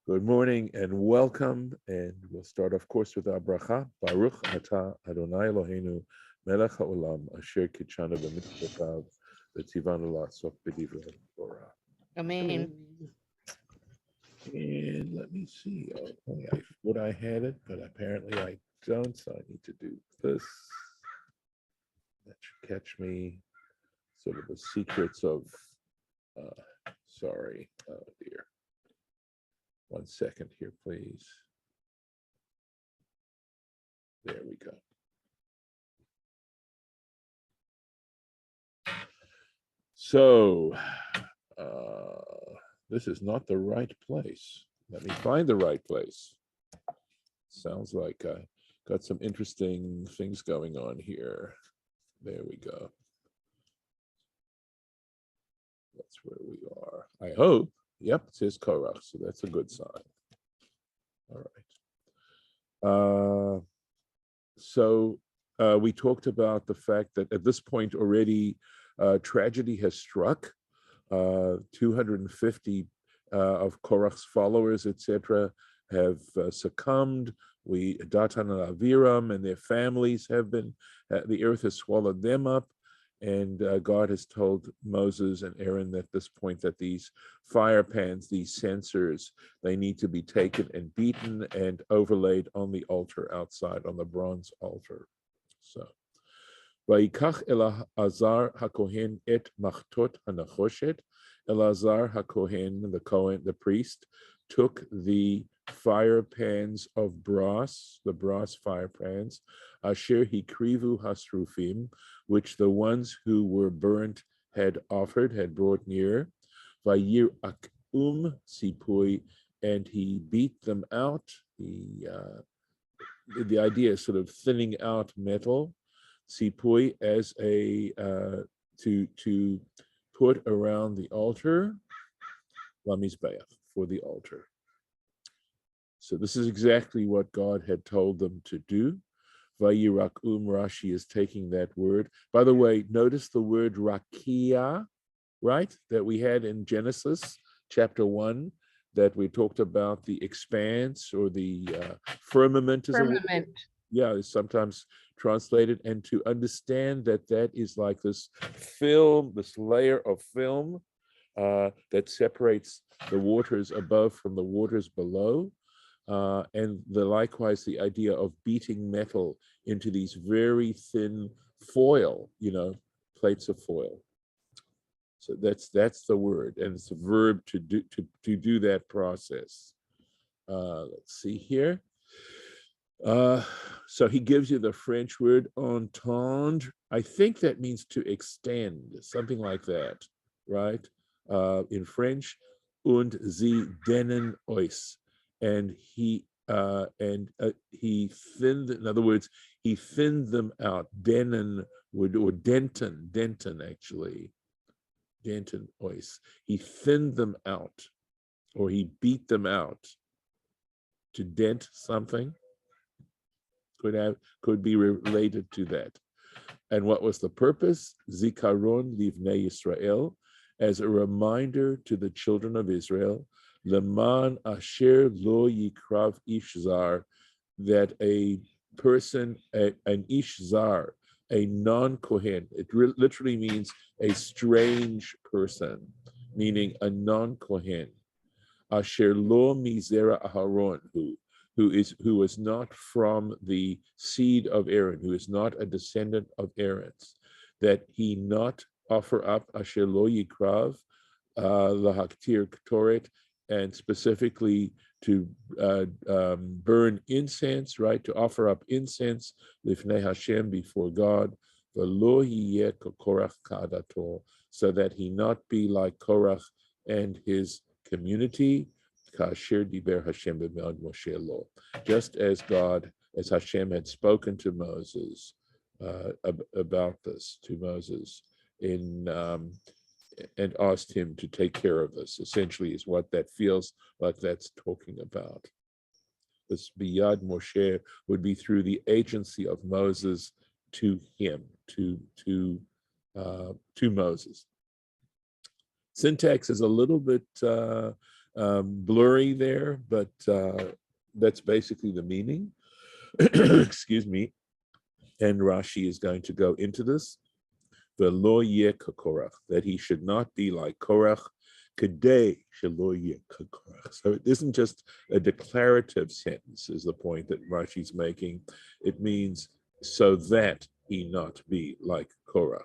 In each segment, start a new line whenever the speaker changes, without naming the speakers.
Good morning and welcome. And we'll start, of course, with our bracha. Baruch atah Adonai Eloheinu melech haolam asher kitshanu b'mitzvotav v'tzivanu la'asok b'divrei Torah.
Amen.
And let me see. I thought I had it, but apparently I don't. So I need to do this. That should catch me. Sort of the secrets of. Sorry. Oh dear. 1 second here, please. There we go. So, this is not the right place. Let me find the right place. Sounds like I got some interesting things going on here. There we go. That's where we are. I hope. Yep, it says Korach, so that's a good sign. All right. So we talked about the fact that at this point already tragedy has struck. 250 of Korach's followers, etc., have succumbed. Datan and Aviram and their families have been, the earth has swallowed them up. And God has told Moses and Aaron at this point that these fire pans, these censers, they need to be taken and beaten and overlaid on the altar outside, on the bronze altar. So, Vayikach Elazar HaKohen et machtot hanachoshet. Elazar HaKohen, the priest, took the fire pans of brass, the brass fire pans, asher hikrivu hasrufim, which the ones who were burnt had brought near, vayir akum sipui, and he beat them out. The idea is sort of thinning out metal, sipui, as a to put around the altar, lamizbeach, for the altar. So this is exactly what God had told them to do. Vayirak Rashi is taking that word. By the way, notice the word rakia, right? That we had in Genesis chapter 1, that we talked about the expanse or the firmament.
Firmament.
Yeah, it's sometimes translated. And to understand that that is like this film, this layer of film that separates the waters above from the waters below. And likewise, the idea of beating metal into these very thin foil, plates of foil. So that's the word, and it's a verb to do that process. Let's see here. So he gives you the French word entendre. I think that means to extend, something like that, right? In French, und sie denen euch. And he thinned, in other words, he thinned them out. Denen or Denton actually. Denton ois. He thinned them out, or he beat them out. To dent something could be related to that. And what was the purpose? Zikaron livnei Yisrael, as a reminder to the children of Israel, Leman asher lo yikrav ish zar, that a person, an ish zar, a non-Kohen, it literally means a strange person, meaning a non-Kohen. Asher lo mizera Aharon, who is not from the seed of Aaron, who is not a descendant of Aaron's, that he not offer up asher lo yikrav lahaktir ktoret, and specifically to burn incense, right? To offer up incense, lifnei Hashem, before God, v'lo yiyeh Korach ka'adato, so that he not be like Korach and his community, kasher diber Hashem b'meod Moshe lo, just as Hashem had spoken to Moses about this, to Moses and asked him to take care of us, essentially, is what that feels like that's talking about. This biyad Moshe would be through the agency of Moses to him, to Moses. Syntax is a little bit blurry there, but that's basically the meaning. Excuse me. And Rashi is going to go into this. V'lo yeh k'Korach, that he should not be like Korach. Kedei shelo yeh k'Korach. So it isn't just a declarative sentence, is the point that Rashi's making. It means so that he not be like Korach.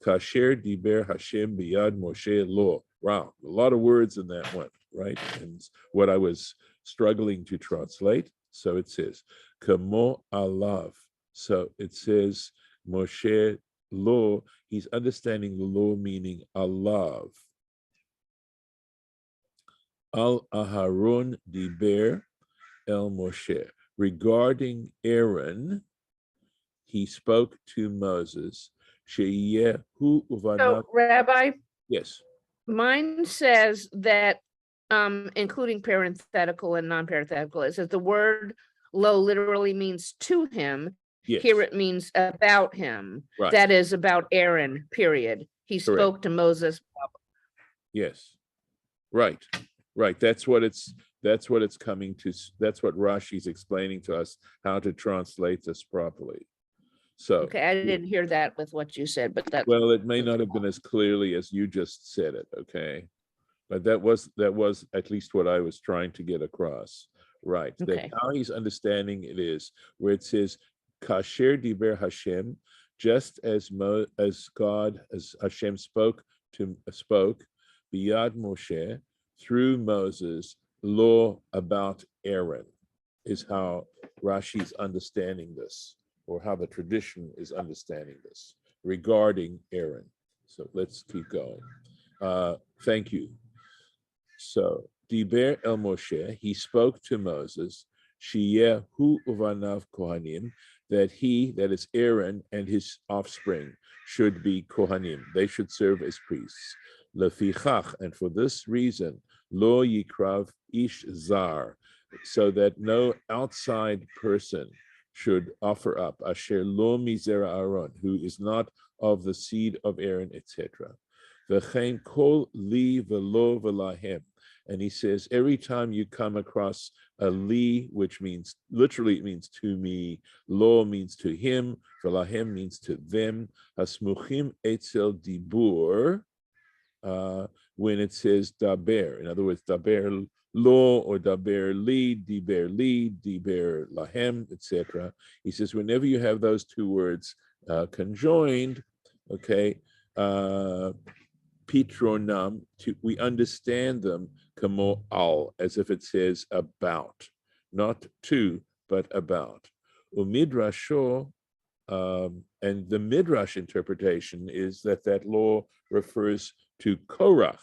Kasher diber Hashem biyad Moshe lo. Wow, a lot of words in that one, right? And what I was struggling to translate. So it says, Kamo alav. So it says, Moshe lo, he's understanding the law meaning alav. Al Aharon diber el Moshe. Regarding Aaron, he spoke to Moses. Sheyehu uvanav.
So, Rabbi,
Yes.
mine says that, including parenthetical and non-parenthetical, it says the word lo literally means to him.
Yes.
Here it means about him.
Right.
That is about Aaron, period. He
Correct.
spoke to Moses.
Yes. Right. Right. That's what it's coming to. That's what Rashi's explaining to us, how to translate this properly. So
Okay, I didn't hear that with what you said, but that.
well, it may not have been as clearly as you just said it, okay? But that was at least what I was trying to get across. Right.
Okay.
That how he's understanding it is where it says Kasher diber Hashem, just as Hashem spoke biyad Moshe through Moses, law about Aaron, is how Rashi's understanding this, or how the tradition is understanding this regarding Aaron. So let's keep going. Thank you. So diber el Moshe, he spoke to Moses, Sheyehu uvanav kohanim, that he, that is Aaron and his offspring, should be kohanim. They should serve as priests. Lefichach, and for this reason, lo yikrav ish zar, so that no outside person should offer up asher lo mizera Aaron, who is not of the seed of Aaron, etc. V'chein kol li velo v'lahem. And he says, every time you come across a li, which means, literally it means to me, lo means to him, v'lahem means to them, hasmuchim etzel dibur, when it says daber, in other words, daber lo or daber li, diber lahem, etc. He says, whenever you have those two words conjoined, okay, pitronam, we understand them kamo al, as if it says about, not to, but about. Umidrasho, and the Midrash interpretation is that law refers to Korach,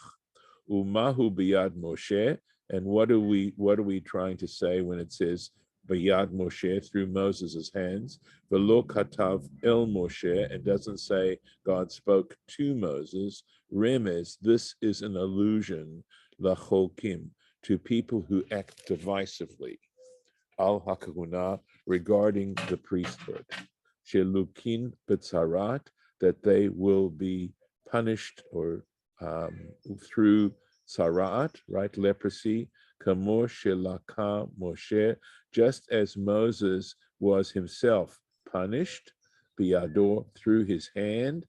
umahu biyad Moshe, and what are we trying to say when it says biyad Moshe, through Moses's hands? V'lo katav el Moshe, and doesn't say God spoke to Moses. Remez, this is an allusion, lacholkim, to people who act divisively, al hakahuna, regarding the priesthood. Shelukin betzarat, that they will be punished or through tzarat, right, leprosy. Kamo shelaka Moshe, just as Moses was himself punished, biyador, through his hand,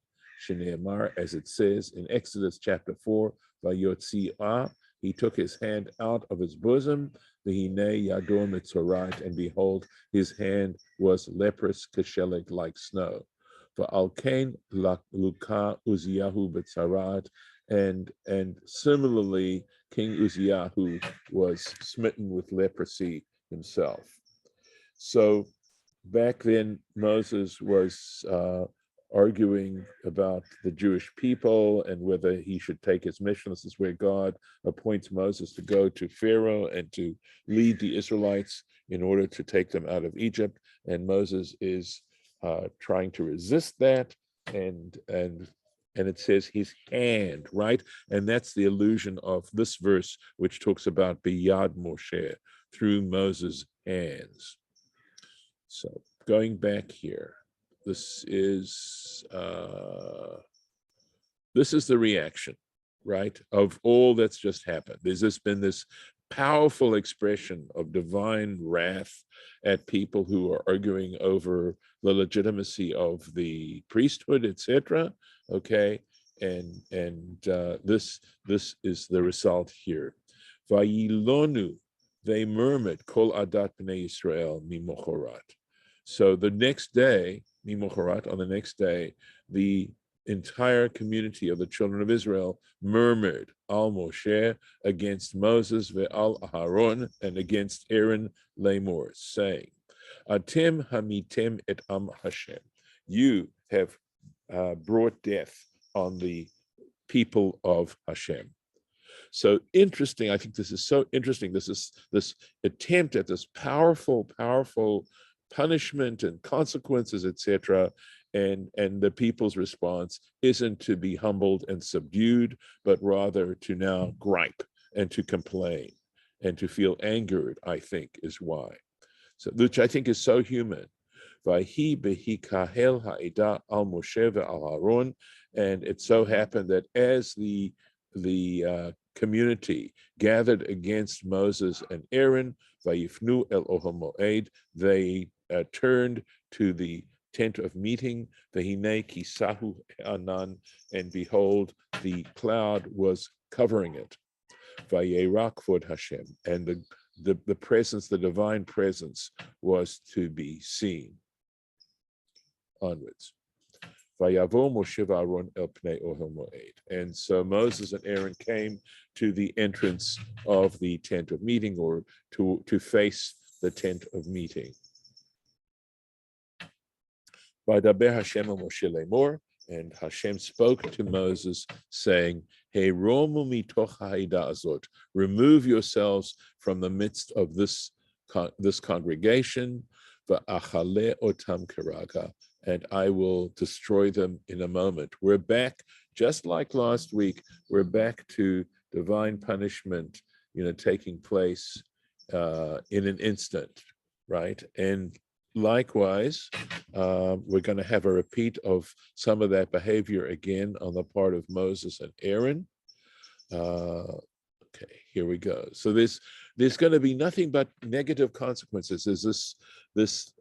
sheneamar, as it says in Exodus chapter 4, vayotzi'ah, he took his hand out of his bosom, v'hinei yador mitzorat, and behold, his hand was leprous, kashelik, like snow. V'alkein luka Uziyahu b'tzarat, and similarly, King Uzziyahu was smitten with leprosy himself. So back then, Moses was arguing about the Jewish people and whether he should take his mission. This is where God appoints Moses to go to Pharaoh and to lead the Israelites in order to take them out of Egypt. And Moses is trying to resist that, and it says his hand, right? And that's the allusion of this verse, which talks about biyad Moshe, through Moses' hands. So going back here, this is the reaction. right, of all that's just happened. There's just been this powerful expression of divine wrath at people who are arguing over the legitimacy of the priesthood, etc. Okay, and this is the result here. Vayilonu, they murmured, Kol adat bnei Yisrael mimochorat. So the next day, mimochorat, on the next day, the entire community of the children of Israel murmured al Moshe, against Moses, ve'al Aharon, and against Aaron lemor, saying, Atem hamitem et am Hashem. You have brought death on the people of Hashem. So interesting. I think this is so interesting. This is this attempt at this powerful punishment and consequences, etc. And the people's response isn't to be humbled and subdued, but rather to now gripe and to complain and to feel angered, I think, is why. So, which I think is so human. Vahi behi kahel ha'ida al Moshe ve'al Aaron, and it so happened that as the community gathered against Moses and Aaron, vayifnu el ohel moed, they turned to the tent of meeting, vehine kisahu anan, and behold, the cloud was covering it. Vayera kvod Hashem, and the presence, the divine presence, was to be seen. Onwards. Vayavo Moshe v'Aaron el pnei ohel moed. And so Moses and Aaron came to the entrance of the tent of meeting, or to face the tent of meeting. Vaydaber Hashem el Moshe lemor, and Hashem spoke to Moses, saying, Hey, romu mitoch ha'ida azot, remove yourselves from the midst of this congregation, va'achale otam keraga, and I will destroy them in a moment. We're back, just like last week, we're back to divine punishment, taking place in an instant, right? And likewise, we're going to have a repeat of some of that behavior again on the part of Moses and Aaron. Okay, here we go. So there's going to be nothing but negative consequences. There's this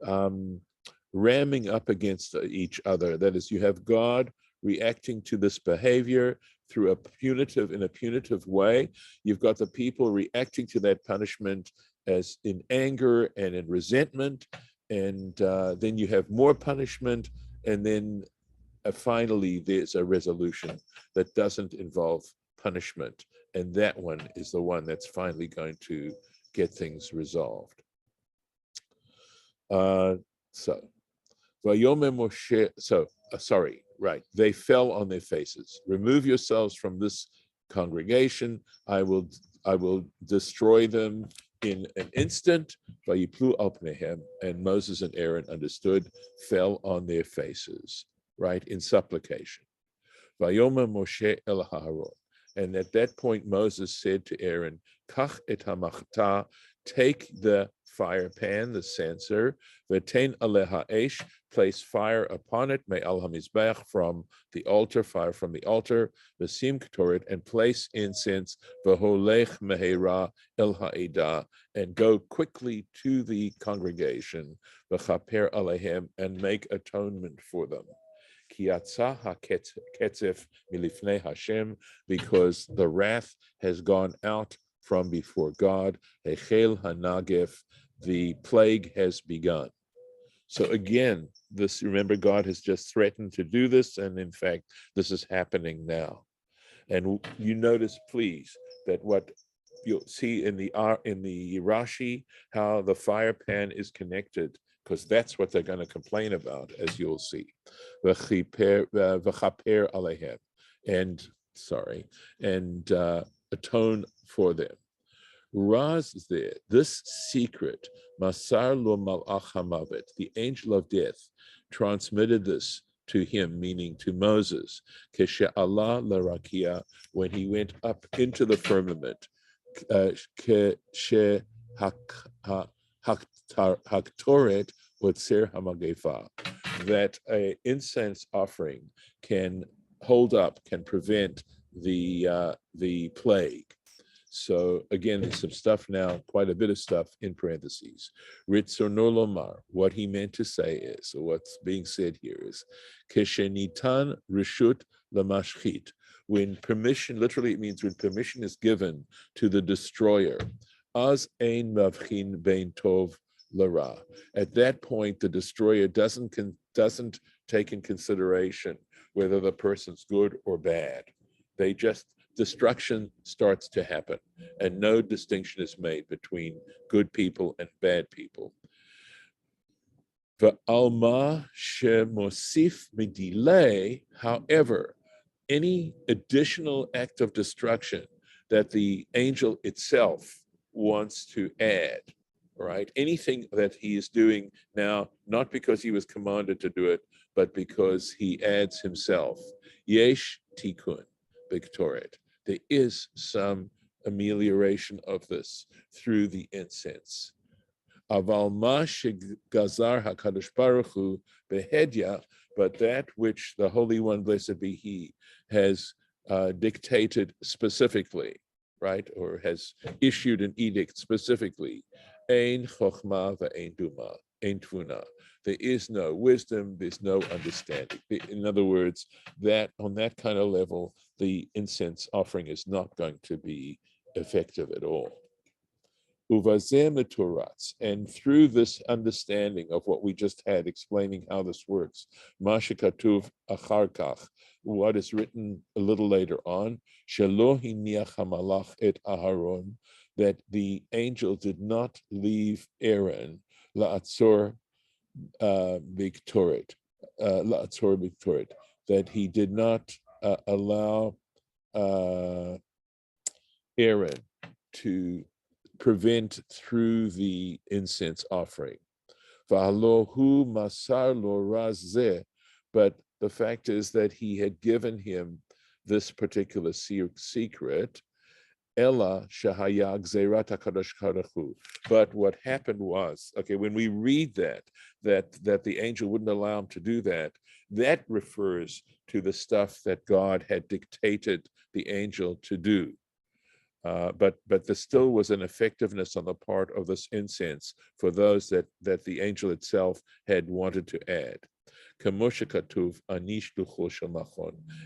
ramming up against each other. That is, you have God reacting to this behavior in a punitive way. You've got the people reacting to that punishment as in anger and in resentment, and then you have more punishment, and then finally there's a resolution that doesn't involve punishment, and that one is the one that's finally going to get things resolved. Vayomer Moshe, they fell on their faces. Remove yourselves from this congregation. I will destroy them in an instant. Vayiplu al pnehem, and Moses and Aaron understood, fell on their faces, right, in supplication. Vayomer Moshe el Aharon, and at that point Moses said to Aaron, Kach et hamachta, take the fire pan, the censer, v'tein aleha esh, place fire upon it, me'al hamizbech, from the altar, fire from the altar, v'sim ketoret, and place incense, v'holech mehera el ha'edah, and go quickly to the congregation, v'chaper alehem, and make atonement for them. Ki yatzah ha'ketzef milifnei Hashem, because the wrath has gone out from before God. Hechel hanagef, the plague has begun. So again, remember, God has just threatened to do this, and in fact, this is happening now. And you notice, please, that what you'll see in the Rashi, how the fire pan is connected, because that's what they're going to complain about, as you'll see. V'chaper alehem, and atone for them. Raz is there. This secret, Masar lo malach hamavet, the angel of death, transmitted this to him, meaning to Moses, keshe Allah larakia, when he went up into the firmament, keshe haktoret otzer hamagefa, that an incense offering can hold up, can prevent the plague. So again, there's some stuff now, quite a bit of stuff in parentheses. Ritzono lomar, what he meant to say is, or what's being said here is, Keshenitan rishut lamashchit, when permission, literally it means when permission is given to the destroyer, az ein mavchin bein tov lara. At that point, the destroyer doesn't take in consideration whether the person's good or bad. They just, destruction starts to happen, and no distinction is made between good people and bad people. V'alma shemosif midilei, however, any additional act of destruction that the angel itself wants to add, right? Anything that he is doing now, not because he was commanded to do it, but because he adds himself. Yesh tikkun b'ktoret. There is some amelioration of this through the incense. Aval ma shegazar HaKadosh Baruch Hu behedya, but that which the Holy One, blessed be He, has dictated specifically, right, or has issued an edict specifically, ein chokhmah ve'ein duma, ein tvuna. There is no wisdom, there's no understanding. In other words, that on that kind of level, the incense offering is not going to be effective at all. Uvazeh meturats, and through this understanding of what we just had, explaining how this works, mashikatuv acharkach, what is written a little later on, shelo hiniach hamalach et Aharon, that the angel did not leave Aaron la'atzor biktoret, that he did not allow Aaron to prevent through the incense offering. V'halohu masar lo razeh, but the fact is that he had given him this particular secret. Ella shahaya gzerat hakadosh baruch hu. But what happened was, okay, when we read that the angel wouldn't allow him to do that, that refers to the stuff that God had dictated the angel to do. But there still was an effectiveness on the part of this incense for those that the angel itself had wanted to add.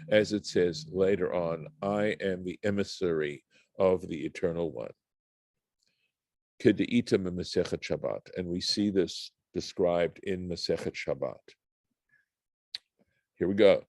As it says later on, I am the emissary of the Eternal One. And we see this described in Masechet Shabbat. Here we go.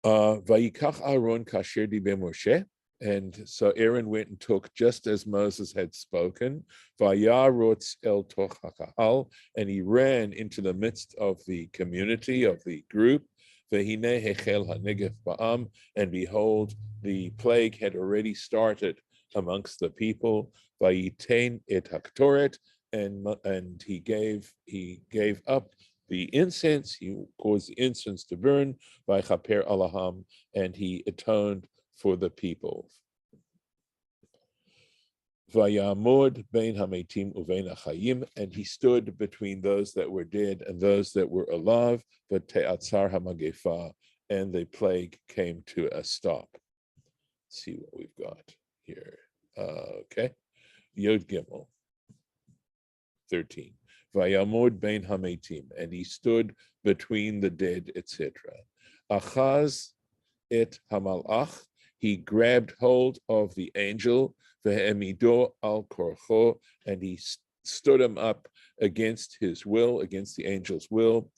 Vayikach Aaron kasher dibe Moshe. And so Aaron went and took just as Moses had spoken, Vayarotz el toch hakahal, and he ran into the midst of the community, of the group, Vehine hechel hanegef ba'am, and behold, the plague had already started amongst the people, Vayitain et haktoret, and he gave up the incense, he caused the incense to burn, Vayichaper alaham, and he atoned for the people. Vayamod bein hametim uvein hachayim, and he stood between those that were dead and those that were alive. V'te'atzar hamagefa, and the plague came to a stop. Let's see what we've got here. Okay, Yod Gimel 13. Vayamod bein hametim, and he stood between the dead, etc. Achaz et hamalach, he grabbed hold of the angel, ve'emido al korcho, and he stood him up against his will, against the angel's will.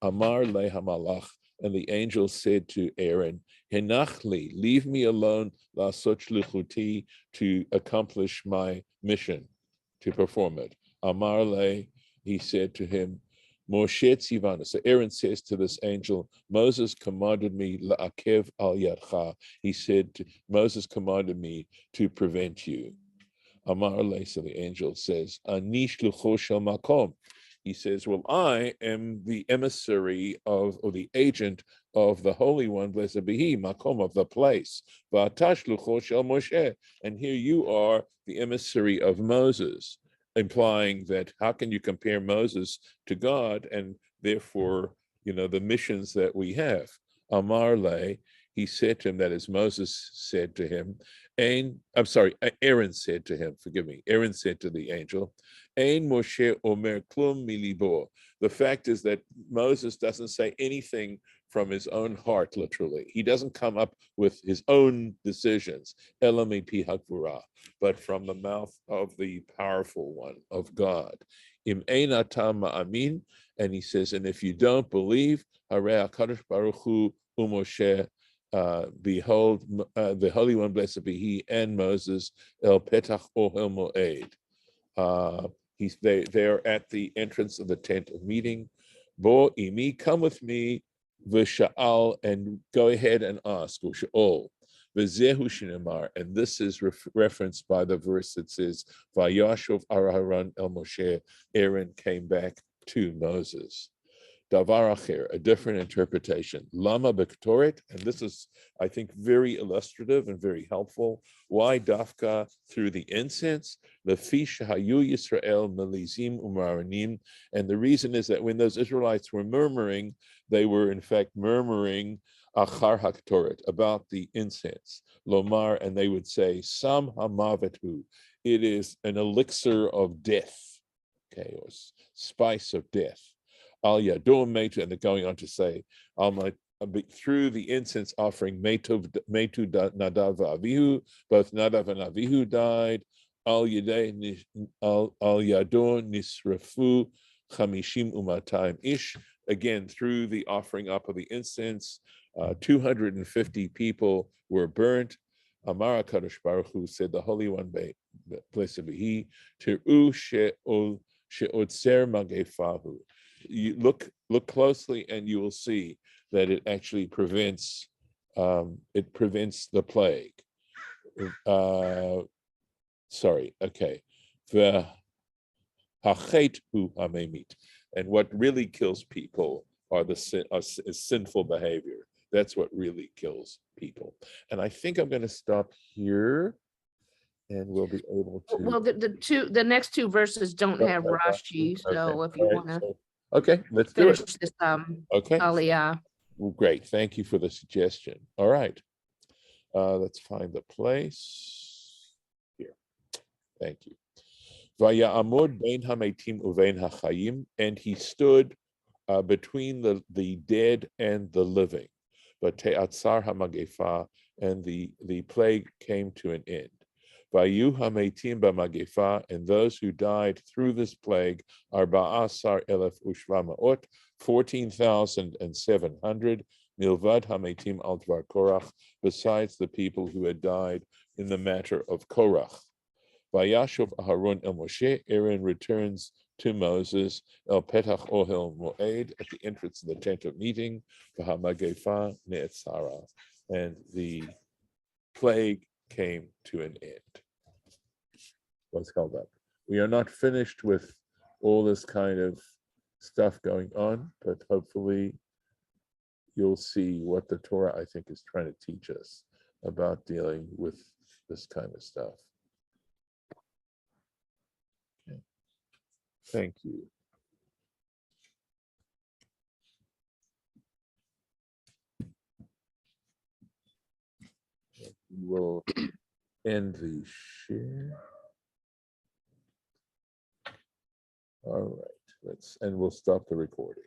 Amar le hamalach, and the angel said to Aaron, Henachli, leave me alone, la'asot shlichuti, to accomplish my mission, to perform it. Amar le, he said to him, Moshe tzivana. So Aaron says to this angel, Moses commanded me la'akev al yadcha. He said, Moses commanded me to prevent you. Amar le, so the angel says, Ani shlucho shel makom. He says, well, I am the emissary of, or the agent of the Holy One, blessed be He, makom, of the place. V'ata shlucho shel Moshe. And here you are, the emissary of Moses, implying that how can you compare Moses to God, and therefore, the missions that we have. Amar le, he said to him, that is, Moses said to him, Aaron said to him, forgive me, Aaron said to the angel, Ein Moshe Omer Klum Milibo. The fact is that Moses doesn't say anything from his own heart, literally. He doesn't come up with his own decisions, Elami Pi Hakvura, but from the mouth of the powerful one, of God. Im Ein Atam Ma'amin, and he says, and if you don't believe, Harei HaKadosh Baruch Hu Umoshe, behold, the Holy One, blessed be He, and Moses, El Petach Ohel Moed. They're at the entrance of the tent of meeting. Bo imi, come with me, v'sha'al, and go ahead and ask, v'sha'ol, v'zehu shinamar, and this is referenced by the verse that says, Vayashov Aharon el Moshe, Aaron came back to Moses. Davar acher, a different interpretation. Lama bektoret, and this is, I think, very illustrative and very helpful. Why dafka through the incense? Lefi shahayu Yisrael melizim umaranim, and the reason is that when those Israelites were murmuring, they were in fact murmuring achar haktoret, about the incense. Lomar, and they would say, Sam hamavetu, it is an elixir of death, okay, or spice of death. Al Yadom Metu, and they're going on to say, through the incense offering, Metu Nadav Avihu, both Nadav and Avihu died. Al Yadon Nisrafu Chamishim Umatayim Ish, again, through the offering up of the incense, 250 people were burnt. Amara Kadosh Baruch Hu, said the Holy One, blessed be He, Tiru She'otzer Magefahu. You look closely and you will see that it actually prevents the plague. And what really kills people is sinful behavior. That's what really kills people. And I think I'm going to stop here, and we'll be able to.
Well, the next two verses don't have Rashi, so if you want to.
Okay, let's do
finish
it.
this
Okay.
Aliyah.
Well, great. Thank you for the suggestion. All right. Let's find the place here. Thank you. Vaya'amod bein hametim uvein hachayim, and he stood between the dead and the living. But te'atzar hamagefa, and the plague came to an end. Vayu hametim b'magefa, and those who died through this plague are ba'asar elef ushvamaot, 14,700, milvad hametim al dvar Korach, besides the people who had died in the matter of Korach. Vayashov Aharon el Moshe, Aaron returns to Moses, el petach ohel moed, at the entrance of the tent of meeting, v'hamagefa ne'etzara, and the plague came to an end. What's called up. We are not finished with all this kind of stuff going on, but hopefully you'll see what the Torah, I think, is trying to teach us about dealing with this kind of stuff. Okay. Thank you. We will end the share. All right, and we'll stop the recording.